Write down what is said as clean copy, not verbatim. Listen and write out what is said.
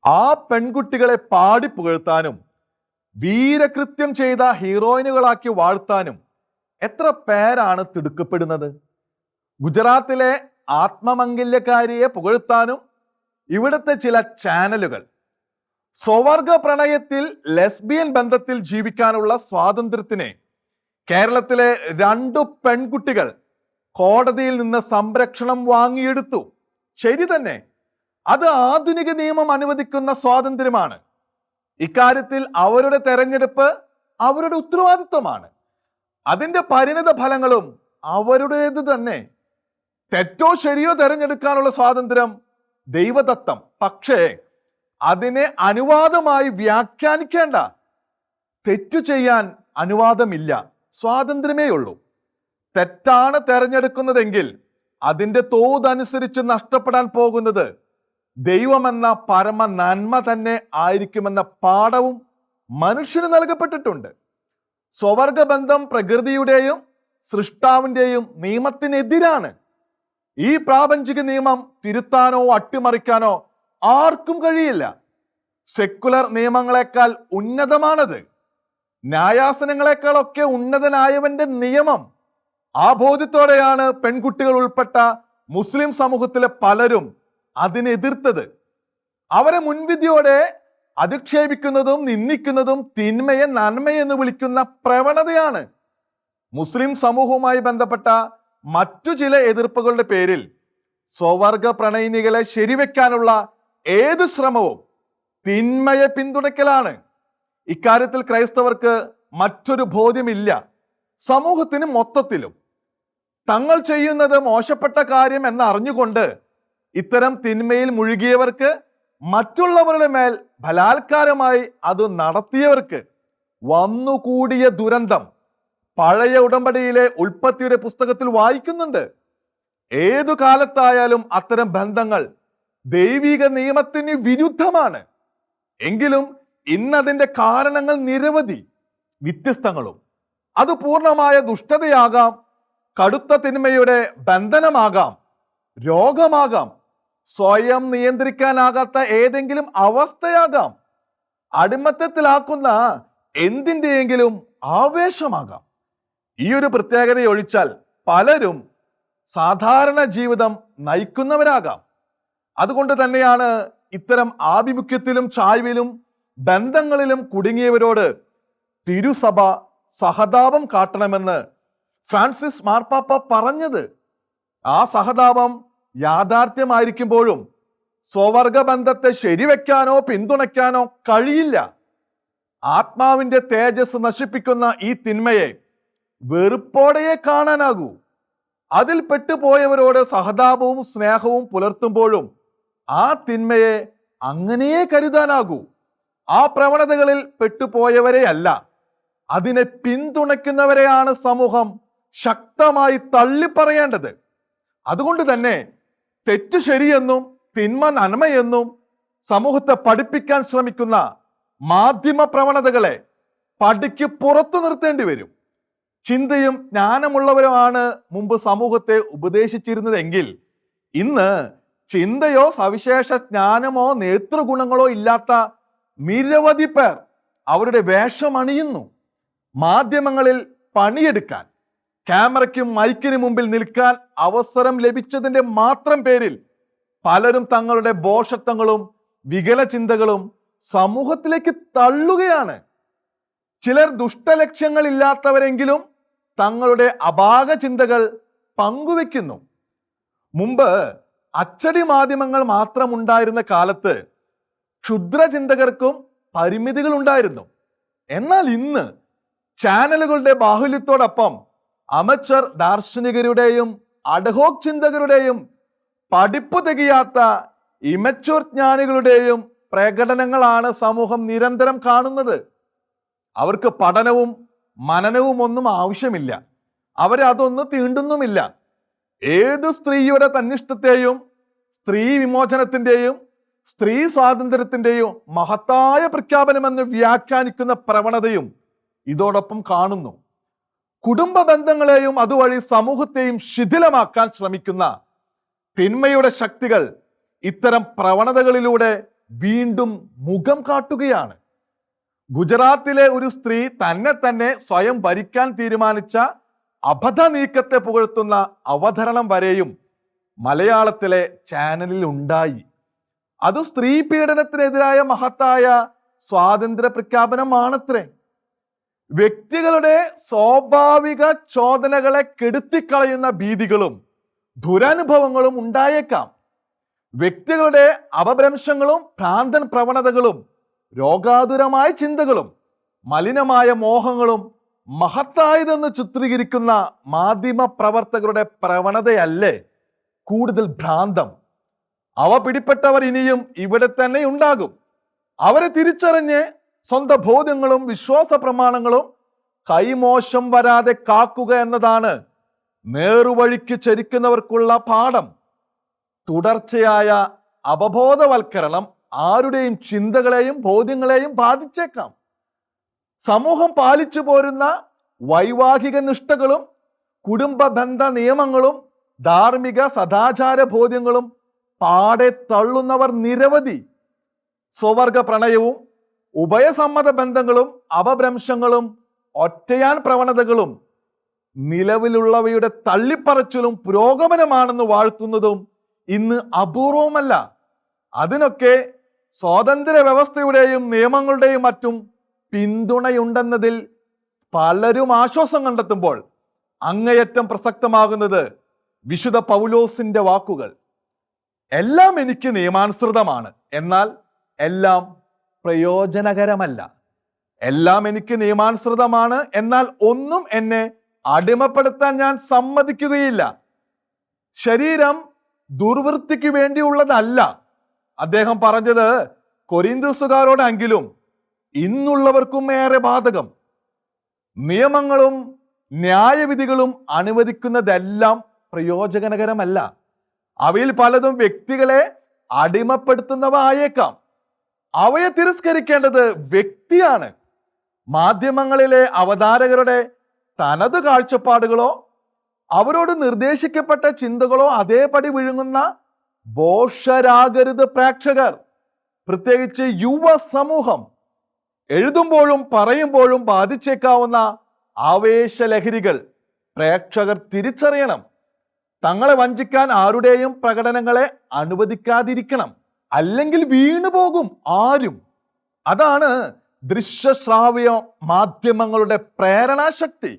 ആ പെൺകുട്ടികളെ പാടി പുകഴ്ത്താനും വീരകൃത്യം ചെയ്ത ഹീറോയിനുകളാക്കി വാഴ്ത്താനും എത്ര പേരാണ് തിടുക്കപ്പെടുന്നത്. ഗുജറാത്തിലെ ആത്മമംഗല്യക്കാരിയെ പുകഴ്ത്താനും ഇവിടുത്തെ ചില ചാനലുകൾ സ്വവർഗ പ്രണയത്തിൽ ലെസ്ബിയൻ ബന്ധത്തിൽ ജീവിക്കാനുള്ള സ്വാതന്ത്ര്യത്തിനെ കേരളത്തിലെ 2 പെൺകുട്ടികൾ കോടതിയിൽ നിന്ന് സംരക്ഷണം വാങ്ങിയെടുത്തു. ശരി തന്നെ, അത് ആധുനിക നിയമം അനുവദിക്കുന്ന സ്വാതന്ത്ര്യമാണ്. ഇക്കാര്യത്തിൽ അവരുടെ തെരഞ്ഞെടുപ്പ് അവരുടെ ഉത്തരവാദിത്വമാണ്. അതിന്റെ പരിണിത ഫലങ്ങളും അവരുടേത് തന്നെ. തെറ്റോ ശരിയോ തെരഞ്ഞെടുക്കാനുള്ള സ്വാതന്ത്ര്യം ദൈവദത്തം. പക്ഷേ അതിനെ അനുവാദമായി വ്യാഖ്യാനിക്കേണ്ട. തെറ്റു ചെയ്യാൻ അനുവാദമില്ല, സ്വാതന്ത്ര്യമേ ഉള്ളൂ. തെറ്റാണ് തെരഞ്ഞെടുക്കുന്നതെങ്കിൽ അതിൻ്റെ തോതനുസരിച്ച് നഷ്ടപ്പെടാൻ പോകുന്നത് ദൈവമെന്ന പരമ നന്മ തന്നെ ആയിരിക്കുമെന്ന പാഠവും മനുഷ്യന് നൽകപ്പെട്ടിട്ടുണ്ട്. സ്വവർഗബന്ധം പ്രകൃതിയുടെയും സൃഷ്ടാവിൻ്റെയും നിയമത്തിനെതിരാണ്. ഈ പ്രാപഞ്ചിക നിയമം തിരുത്താനോ അട്ടിമറിക്കാനോ ആർക്കും കഴിയില്ല. സെക്കുലർ നിയമങ്ങളെക്കാൾ ഉന്നതമാണത്. ന്യായാസനങ്ങളെക്കാളൊക്കെ ഉന്നതനായവന്റെ നിയമം. ആ ബോധ്യത്തോടെയാണ് പെൺകുട്ടികൾ ഉൾപ്പെട്ട മുസ്ലിം സമൂഹത്തിലെ പലരും അതിനെതിർത്തത്. അവരെ മുൻവിധിയോടെ അധിക്ഷേപിക്കുന്നതും നിന്ദിക്കുന്നതും തിന്മയെ നന്മയെന്ന് വിളിക്കുന്ന പ്രവണതയാണ്. മുസ്ലിം സമൂഹവുമായി ബന്ധപ്പെട്ട മറ്റു ചില എതിർപ്പുകളുടെ പേരിൽ സ്വവർഗ പ്രണയിനികളെ ശരിവെക്കാനുള്ള ഏത് ശ്രമവും തിന്മയെ പിന്തുണയ്ക്കലാണ്. ഇക്കാര്യത്തിൽ ക്രൈസ്തവർക്ക് മറ്റൊരു ബോധ്യമില്ല. സമൂഹത്തിന് മൊത്തത്തിലും തങ്ങൾ ചെയ്യുന്നത് മോശപ്പെട്ട കാര്യം എന്നറിഞ്ഞുകൊണ്ട് ഇത്തരം തിന്മയിൽ മുഴുകിയവർക്ക്, മറ്റുള്ളവരുടെ മേൽ ബലാത്കാരമായി അത് നടത്തിയവർക്ക് വന്നുകൂടിയ ദുരന്തം പഴയ ഉടമ്പടിയിലെ ഉൽപ്പത്തിയുടെ പുസ്തകത്തിൽ വായിക്കുന്നുണ്ട്. ഏതു കാലത്തായാലും അത്തരം ബന്ധങ്ങൾ ദൈവിക നിയമത്തിന് വിരുദ്ധമാണ്. എങ്കിലും ഇന്നതിൻ്റെ കാരണങ്ങൾ നിരവധി, വ്യത്യസ്തങ്ങളും. അത് പൂർണ്ണമായ ദുഷ്ടതയാകാം, കടുത്ത തിന്മയുടെ ബന്ധനമാകാം, രോഗമാകാം, സ്വയം നിയന്ത്രിക്കാനാകാത്ത ഏതെങ്കിലും അവസ്ഥയാകാം, അടിമത്തത്തിലാക്കുന്ന എന്തിൻ്റെയെങ്കിലും ആവേശമാകാം. ഈ ഒരു പ്രത്യേകതയൊഴിച്ചാൽ പലരും സാധാരണ ജീവിതം നയിക്കുന്നവരാകാം. അതുകൊണ്ട് തന്നെയാണ് ഇത്തരം ആഭിമുഖ്യത്തിലും ചായ്വിലും ബന്ധങ്ങളിലും കുടുങ്ങിയവരോട് തിരുസഭ സഹതാപം കാട്ടണമെന്ന് ഫ്രാൻസിസ് മാർപ്പാപ്പ പറഞ്ഞത്. ആ സഹതാപം യാഥാർത്ഥ്യമായിരിക്കുമ്പോഴും സ്വവർഗ ബന്ധത്തെ ശരിവെക്കാനോ പിന്തുണയ്ക്കാനോ കഴിയില്ല. ആത്മാവിന്റെ തേജസ് നശിപ്പിക്കുന്ന ഈ തിന്മയെ വെറുപ്പോടെയേ കാണാനാകൂ. അതിൽ പെട്ടുപോയവരോട് സഹതാപവും സ്നേഹവും പുലർത്തുമ്പോഴും ആ തിന്മയെ അങ്ങനെയേ കരുതാനാകൂ. ആ പ്രവണതകളിൽ പെട്ടുപോയവരെയല്ല, അതിനെ പിന്തുണയ്ക്കുന്നവരെയാണ് സമൂഹം ശക്തമായി തള്ളിപ്പറയേണ്ടത്. അതുകൊണ്ട് തന്നെ തെറ്റ് ശരിയെന്നും തിന്മ നന്മയെന്നും സമൂഹത്തെ പഠിപ്പിക്കാൻ ശ്രമിക്കുന്ന മാധ്യമ പ്രവണതകളെ പടിക്ക് പുറത്തു നിർത്തേണ്ടി വരും. ചിന്തയും ജ്ഞാനമുള്ളവരുമാണ് മുമ്പ് സമൂഹത്തെ ഉപദേശിച്ചിരുന്നതെങ്കിൽ ഇന്ന് ചിന്തയോ സവിശേഷ ജ്ഞാനമോ നേതൃഗുണങ്ങളോ ഇല്ലാത്ത നിരവധി പേർ അവരുടെ വേഷമണിയുന്നു. മാധ്യമങ്ങളിൽ പണിയെടുക്കാൻ, ക്യാമറയ്ക്കും മൈക്കിനും മുമ്പിൽ നിൽക്കാൻ അവസരം ലഭിച്ചതിൻ്റെ മാത്രം പേരിൽ പലരും തങ്ങളുടെ ഭോഷത്വങ്ങളും വികല ചിന്തകളും സമൂഹത്തിലേക്ക് തള്ളുകയാണ്. ചിലർ ദുഷ്ടലക്ഷ്യങ്ങളില്ലാത്തവരെങ്കിലും തങ്ങളുടെ അപാക ചിന്തകൾ പങ്കുവെക്കുന്നു. മുമ്പ് അച്ചടി മാധ്യമങ്ങൾ മാത്രമുണ്ടായിരുന്ന കാലത്ത് ക്ഷുദ്രചിന്തകർക്കും പരിമിതികൾ ഉണ്ടായിരുന്നു. എന്നാൽ ഇന്ന് ചാനലുകളുടെ ബാഹുല്യത്തോടൊപ്പം അമച്ചർ ദാർശനികരുടെയും അഡ്ഹോക് ചിന്തകരുടെയും പഠിപ്പു തികയാത്ത ഇമച്വർ ജ്ഞാനികളുടെയും പ്രകടനങ്ങളാണ് സമൂഹം നിരന്തരം കാണുന്നത്. അവർക്ക് പഠനവും മനനവും ഒന്നും ആവശ്യമില്ല. അവരെ അതൊന്നും തീണ്ടുന്നുമില്ല. ഏത് സ്ത്രീയുടെ തന്നിഷ്ടത്തെയും സ്ത്രീ വിമോചനത്തിൻ്റെയും സ്ത്രീ സ്വാതന്ത്ര്യത്തിൻ്റെയും മഹത്തായ പ്രഖ്യാപനമെന്ന് വ്യാഖ്യാനിക്കുന്ന പ്രവണതയും ഇതോടൊപ്പം കാണുന്നു. കുടുംബ ബന്ധങ്ങളെയും അതുവഴി സമൂഹത്തെയും ശിഥിലമാക്കാൻ ശ്രമിക്കുന്ന തിന്മയുടെ ശക്തികൾ ഇത്തരം പ്രവണതകളിലൂടെ വീണ്ടും മുഖം കാട്ടുകയാണ്. ഗുജറാത്തിലെ ഒരു സ്ത്രീ തന്നെ സ്വയം ഭരിക്കാൻ തീരുമാനിച്ച അബദ്ധ നീക്കത്തെ പുകഴ്ത്തുന്ന അവതരണം വരെയും മലയാളത്തിലെ ചാനലിൽ ഉണ്ടായി. അത് സ്ത്രീ പീഡനത്തിനെതിരായ മഹത്തായ സ്വാതന്ത്ര്യ പ്രഖ്യാപനമാണത്രേ. വ്യക്തികളുടെ സ്വാഭാവിക ചോദനകളെ കെടുത്തിക്കളയുന്ന ഭീതികളും ദുരനുഭവങ്ങളും ഉണ്ടായേക്കാം. വ്യക്തികളുടെ അപഭ്രംശങ്ങളും ഭ്രാന്തൻ പ്രവണതകളും രോഗാതുരമായ ചിന്തകളും മലിനമായ മോഹങ്ങളും മഹത്തായതെന്ന് ചിത്രീകരിക്കുന്ന മാധ്യമ പ്രവർത്തകരുടെ പ്രവണതയല്ലേ കൂടുതൽ ഭ്രാന്തം? അവ പിടിപ്പെട്ടവർ ഇനിയും ഇവിടെ തന്നെ ഉണ്ടാകും. അവരെ തിരിച്ചറിഞ്ഞ് സ്വന്തം ബോധ്യങ്ങളും വിശ്വാസ പ്രമാണങ്ങളും കൈമോശം വരാതെ കാക്കുക എന്നതാണ് നേർവഴിക്ക് ചരിക്കുന്നവർക്കുള്ള പാഠം. തുടർച്ചയായ അവബോധവൽക്കരണം ആരുടെയും ചിന്തകളെയും ബോധ്യങ്ങളെയും ബാധിച്ചേക്കാം. സമൂഹം പാലിച്ചു പോരുന്ന വൈവാഹിക നിഷ്ഠകളും കുടുംബ ബന്ധ നിയമങ്ങളും ധാർമ്മിക സദാചാര ബോധ്യങ്ങളും പാടെ തള്ളുന്നവർ നിരവധി. സ്വവർഗ പ്രണയവും ഉഭയസമ്മത ബന്ധങ്ങളും അപഭ്രംശങ്ങളും ഒറ്റയാൻ പ്രവണതകളും നിലവിലുള്ളവയുടെ തള്ളിപ്പറച്ചിലും പുരോഗമനമാണെന്ന് വാഴ്ത്തുന്നതും ഇന്ന് അപൂർവമല്ല. അതിനൊക്കെ സ്വാതന്ത്ര്യ വ്യവസ്ഥയുടെയും നിയമങ്ങളുടെയും മറ്റും പിന്തുണയുണ്ടെന്നതിൽ പലരും ആശ്വാസം കണ്ടെത്തുമ്പോൾ അങ്ങേയറ്റം പ്രസക്തമാകുന്നത് വിശുദ്ധ പൗലോസിന്റെ വാക്കുകൾ. എല്ലാം എനിക്ക് നിയമാനുസൃതമാണ്, എന്നാൽ എല്ലാം പ്രയോജനകരമല്ല. എല്ലാം എനിക്ക് നിയമാനുസൃതമാണ്, എന്നാൽ ഒന്നും എന്നെ അടിമപ്പെടുത്താൻ ഞാൻ സമ്മതിക്കുകയില്ല. ശരീരം ദുർവൃത്തിക്ക് വേണ്ടിയുള്ളതല്ല. അദ്ദേഹം പറഞ്ഞത് കൊരിന്ത്യസുകാരോടെങ്കിലും ഇന്നുള്ളവർക്കും ഏറെ ബാധകം. നിയമങ്ങളും ന്യായവിധികളും അനുവദിക്കുന്നതെല്ലാം പ്രയോജനകരമല്ല. അവയിൽ പലതും വ്യക്തികളെ അടിമപ്പെടുത്തുന്നവ ആയേക്കാം. അവയെ തിരസ്കരിക്കേണ്ടത് വ്യക്തിയാണ്. മാധ്യമങ്ങളിലെ അവതാരകരുടെ തനത് കാഴ്ചപ്പാടുകളോ അവരോട് നിർദ്ദേശിക്കപ്പെട്ട ചിന്തകളോ അതേപടി വിഴുങ്ങുന്ന ബോഷരാകരുത് പ്രേക്ഷകർ, പ്രത്യേകിച്ച് യുവ സമൂഹം. എഴുതുമ്പോഴും പറയുമ്പോഴും ബാധിച്ചേക്കാവുന്ന ആവേശലഹരികൾ പ്രേക്ഷകർ തിരിച്ചറിയണം. തങ്ങളെ വഞ്ചിക്കാൻ ആരുടെയും പ്രകടനങ്ങളെ അനുവദിക്കാതിരിക്കണം. അല്ലെങ്കിൽ വീണുപോകും ആരും. അതാണ് ദൃശ്യശ്രാവ്യ മാധ്യമങ്ങളുടെ പ്രേരണാശക്തി.